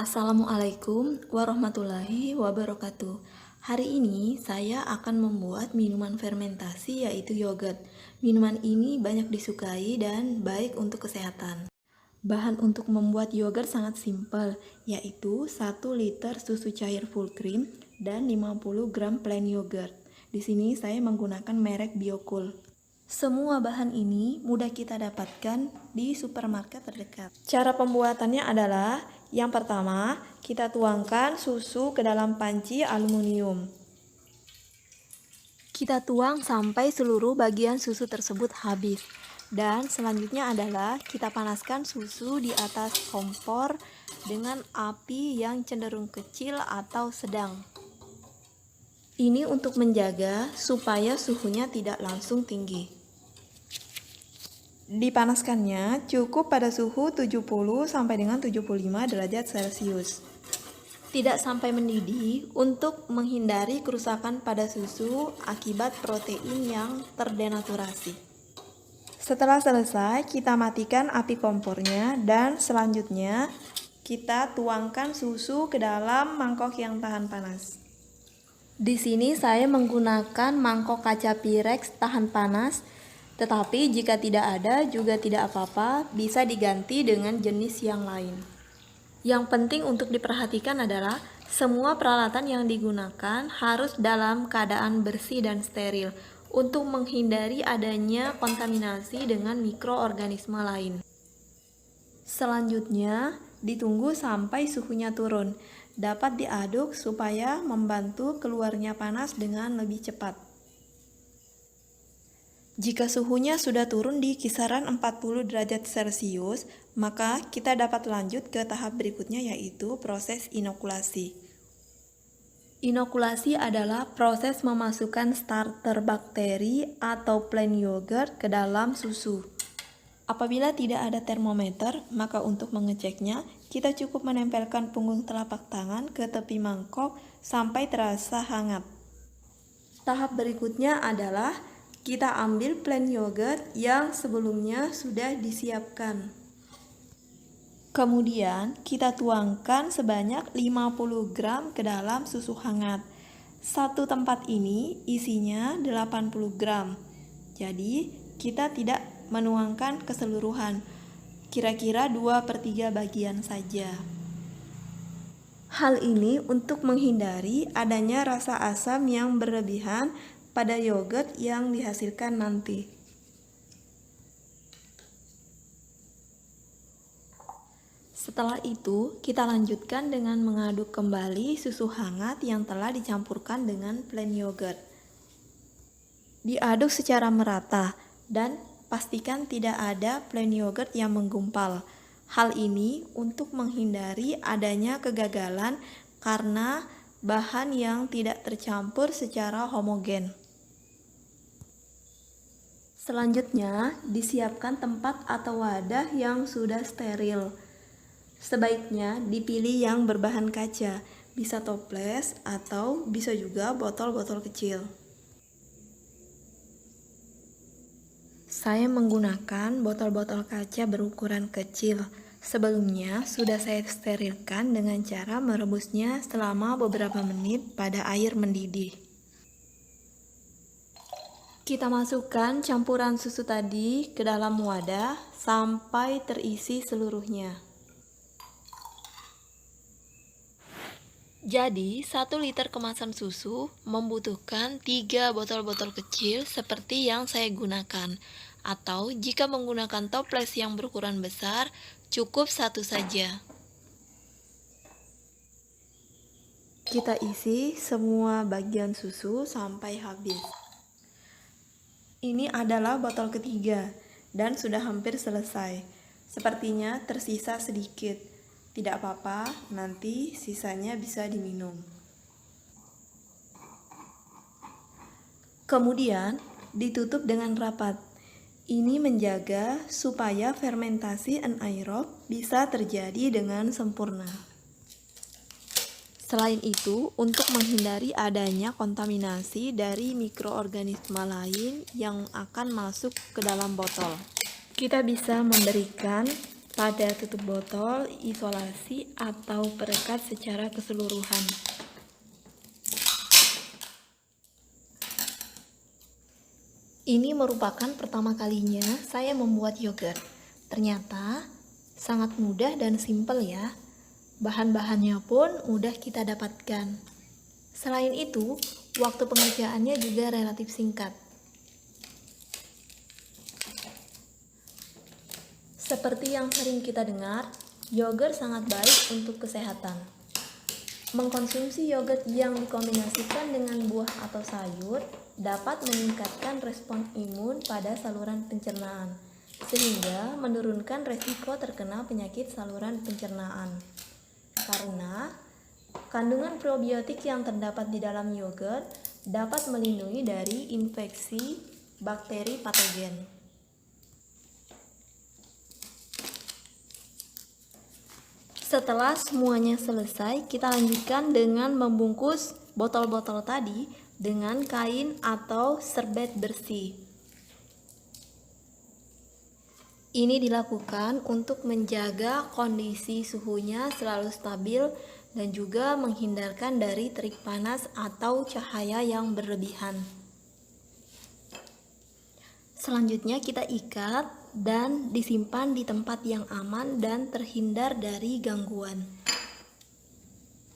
Assalamualaikum warahmatullahi wabarakatuh. Hari ini saya akan membuat minuman fermentasi yaitu yogurt. Minuman ini banyak disukai dan baik untuk kesehatan. Bahan untuk membuat yogurt sangat simpel, yaitu 1 liter susu cair full cream dan 50 gram plain yogurt. Di sini saya menggunakan merek Biocool. Semua bahan ini mudah kita dapatkan di supermarket terdekat. Cara pembuatannya adalah, yang pertama, kita tuangkan susu ke dalam panci aluminium. Kita tuang sampai seluruh bagian susu tersebut habis. Dan selanjutnya adalah kita panaskan susu di atas kompor dengan api yang cenderung kecil atau sedang. Ini untuk menjaga supaya suhunya tidak langsung tinggi. Dipanaskannya cukup pada suhu 70 sampai dengan 75 derajat Celcius. Tidak sampai mendidih untuk menghindari kerusakan pada susu akibat protein yang terdenaturasi. Setelah selesai, kita matikan api kompornya dan selanjutnya kita tuangkan susu ke dalam mangkok yang tahan panas. Di sini saya menggunakan mangkok kaca Pyrex tahan panas. Tetapi jika tidak ada juga tidak apa-apa, bisa diganti dengan jenis yang lain. Yang penting untuk diperhatikan adalah semua peralatan yang digunakan harus dalam keadaan bersih dan steril untuk menghindari adanya kontaminasi dengan mikroorganisme lain. Selanjutnya, ditunggu sampai suhunya turun. Dapat diaduk supaya membantu keluarnya panas dengan lebih cepat. Jika suhunya sudah turun di kisaran 40 derajat Celcius, maka kita dapat lanjut ke tahap berikutnya yaitu proses inokulasi. Inokulasi adalah proses memasukkan starter bakteri atau plain yogurt ke dalam susu. Apabila tidak ada termometer, maka untuk mengeceknya, kita cukup menempelkan punggung telapak tangan ke tepi mangkok sampai terasa hangat. Tahap berikutnya adalah kita ambil plain yogurt yang sebelumnya sudah disiapkan. Kemudian kita tuangkan sebanyak 50 gram ke dalam susu hangat. Satu tempat ini isinya 80 gram. Jadi kita tidak menuangkan keseluruhan, kira-kira 2/3 bagian saja. Hal ini untuk menghindari adanya rasa asam yang berlebihan pada yogurt yang dihasilkan nanti. Setelah itu, kita lanjutkan dengan mengaduk kembali susu hangat yang telah dicampurkan dengan plain yogurt. Diaduk secara merata dan pastikan tidak ada plain yogurt yang menggumpal. Hal ini untuk menghindari adanya kegagalan karena bahan yang tidak tercampur secara homogen. Selanjutnya, disiapkan tempat atau wadah yang sudah steril. Sebaiknya dipilih yang berbahan kaca, bisa toples atau bisa juga botol-botol kecil. Saya menggunakan botol-botol kaca berukuran kecil. Sebelumnya sudah saya sterilkan dengan cara merebusnya selama beberapa menit pada air mendidih. Kita masukkan campuran susu tadi ke dalam wadah sampai terisi seluruhnya. Jadi, 1 liter kemasan susu membutuhkan 3 botol-botol kecil seperti yang saya gunakan. Atau jika menggunakan toples yang berukuran besar, cukup 1 saja. Kita isi semua bagian susu sampai habis. Ini adalah botol ketiga dan sudah hampir selesai. Sepertinya tersisa sedikit. Tidak apa-apa, nanti sisanya bisa diminum. Kemudian ditutup dengan rapat. Ini menjaga supaya fermentasi anaerob bisa terjadi dengan sempurna. Selain itu, untuk menghindari adanya kontaminasi dari mikroorganisme lain yang akan masuk ke dalam botol, kita bisa memberikan pada tutup botol, isolasi, atau perekat secara keseluruhan. Ini merupakan pertama kalinya saya membuat yogurt. Ternyata sangat mudah dan simpel ya. Bahan-bahannya pun mudah kita dapatkan. Selain itu, waktu pengerjaannya juga relatif singkat. Seperti yang sering kita dengar, yogurt sangat baik untuk kesehatan. Mengkonsumsi yogurt yang dikombinasikan dengan buah atau sayur dapat meningkatkan respon imun pada saluran pencernaan, sehingga menurunkan resiko terkena penyakit saluran pencernaan. Karena kandungan probiotik yang terdapat di dalam yogurt dapat melindungi dari infeksi bakteri patogen. Setelah semuanya selesai, kita lanjutkan dengan membungkus botol-botol tadi dengan kain atau serbet bersih. Ini dilakukan untuk menjaga kondisi suhunya selalu stabil dan juga menghindarkan dari terik panas atau cahaya yang berlebihan. Selanjutnya kita ikat dan disimpan di tempat yang aman dan terhindar dari gangguan.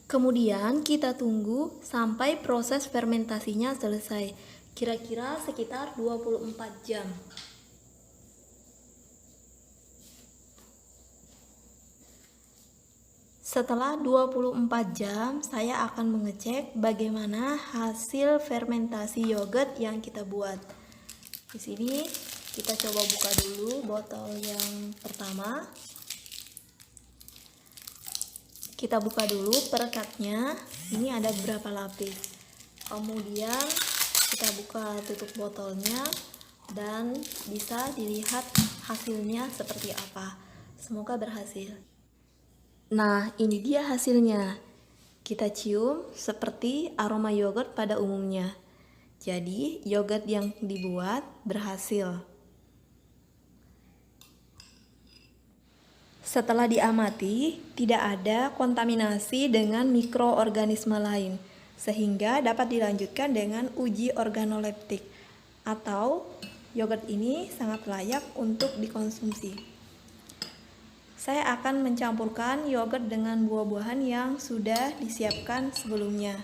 Kemudian kita tunggu sampai proses fermentasinya selesai, kira-kira sekitar 24 jam. Setelah 24 jam, saya akan mengecek bagaimana hasil fermentasi yogurt yang kita buat. Di sini kita coba buka dulu botol yang pertama. Kita buka dulu perekatnya. Ini ada beberapa lapis. Kemudian kita buka tutup botolnya dan bisa dilihat hasilnya seperti apa. Semoga berhasil. Nah, ini dia hasilnya. Kita cium seperti aroma yogurt pada umumnya. Jadi, yogurt yang dibuat berhasil. Setelah diamati, tidak ada kontaminasi dengan mikroorganisme lain, sehingga dapat dilanjutkan dengan uji organoleptik, atau yogurt ini sangat layak untuk dikonsumsi. Saya akan mencampurkan yogurt dengan buah-buahan yang sudah disiapkan sebelumnya.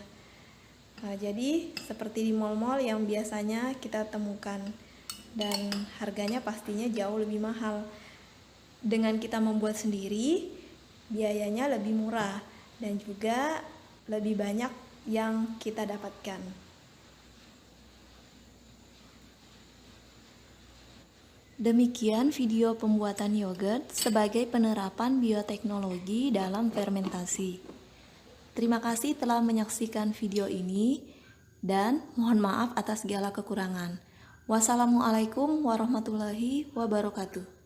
Nah, jadi seperti di mal-mal yang biasanya kita temukan, dan harganya pastinya jauh lebih mahal. Dengan kita membuat sendiri, biayanya lebih murah dan juga lebih banyak yang kita dapatkan. Demikian video pembuatan yogurt sebagai penerapan bioteknologi dalam fermentasi. Terima kasih telah menyaksikan video ini dan mohon maaf atas segala kekurangan. Wassalamualaikum warahmatullahi wabarakatuh.